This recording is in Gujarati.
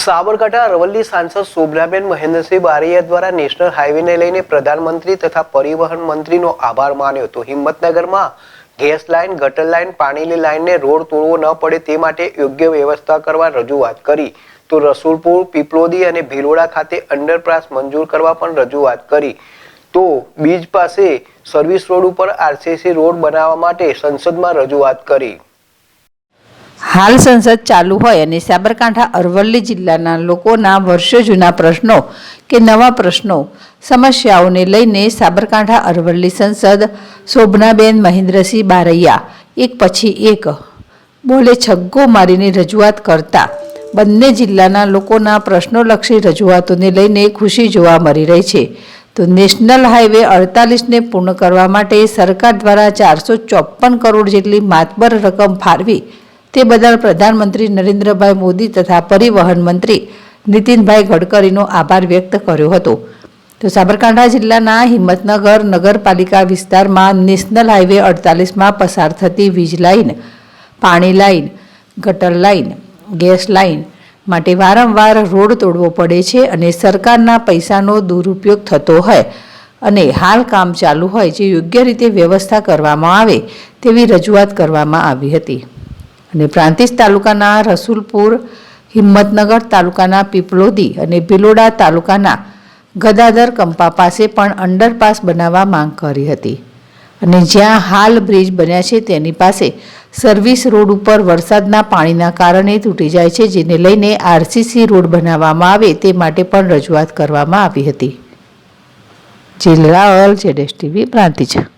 સાબરકાંઠા અરવલ્લી સાંસદ શોભનાબેન મહેન્દ્રસિંહ બારૈયા દ્વારા નેશનલ હાઈવેને લઈને પ્રધાનમંત્રી તથા પરિવહન મંત્રીનો આભાર માન્યો હતો। હિંમતનગરમાં ગેસ લાઇન, ગટર લાઇન, પાણીની લાઇનને રોડ તોડવો ન પડે તે માટે યોગ્ય વ્યવસ્થા કરવા રજૂઆત કરી તો રસુલપુર, પીપલોદી અને ભિલોડા ખાતે અંડરપાસ મંજૂર કરવા પણ રજૂઆત કરી તો બીજ પાસે સર્વિસ રોડ ઉપર આરસીસી રોડ બનાવવા માટે સંસદમાં રજૂઆત કરી। હાલ સંસદ ચાલુ હોય અને સાબરકાંઠા અરવલ્લી જિલ્લાના લોકોના વર્ષો જૂના પ્રશ્નો કે નવા પ્રશ્નો સમસ્યાઓને લઈને સાબરકાંઠા અરવલ્લી સંસદ શોભનાબેન મહેન્દ્રસિંહ બારૈયા એક પછી એક બોલે છગ્ગો મારીને રજૂઆત કરતા બંને જિલ્લાના લોકોના પ્રશ્નોલક્ષી રજૂઆતોને લઈને ખુશી જોવા મળી રહી છે। તો નેશનલ હાઈવે 48ને પૂર્ણ કરવા માટે સરકાર દ્વારા 454 કરોડ જેટલી માતબર રકમ ફાળવી તે બદલ પ્રધાનમંત્રી નરેન્દ્રભાઈ મોદી તથા પરિવહન મંત્રી નીતિનભાઈ ગડકરીનો આભાર વ્યક્ત કર્યો હતો। તો સાબરકાંઠા જિલ્લાના હિંમતનગર નગરપાલિકા વિસ્તારમાં નેશનલ હાઈવે 48માં પસાર થતી વીજ લાઇન, પાણી લાઇન, ગટર લાઇન, ગેસ લાઇન માટે વારંવાર રોડ તોડવો પડે છે અને સરકારના પૈસાનો દુરુપયોગ થતો હોય અને હાલ કામ ચાલુ હોય જે યોગ્ય રીતે વ્યવસ્થા કરવામાં આવે તેવી રજૂઆત કરવામાં આવી હતી। અને પ્રાંતિજ તાલુકાના રસુલપુર, હિંમતનગર તાલુકાના પીપલોદી અને ભિલોડા તાલુકાના ગદાદર કંપા પાસે પણ અંડરપાસ બનાવવા માંગ કરી હતી અને જ્યાં હાલ બ્રિજ બન્યા છે તેની પાસે સર્વિસ રોડ ઉપર વરસાદના પાણીના કારણે તૂટી જાય છે જેને લઈને આરસીસી રોડ બનાવવામાં આવે તે માટે પણ રજૂઆત કરવામાં આવી હતી। જિલ્લા ZSTV પ્રાંતિજ।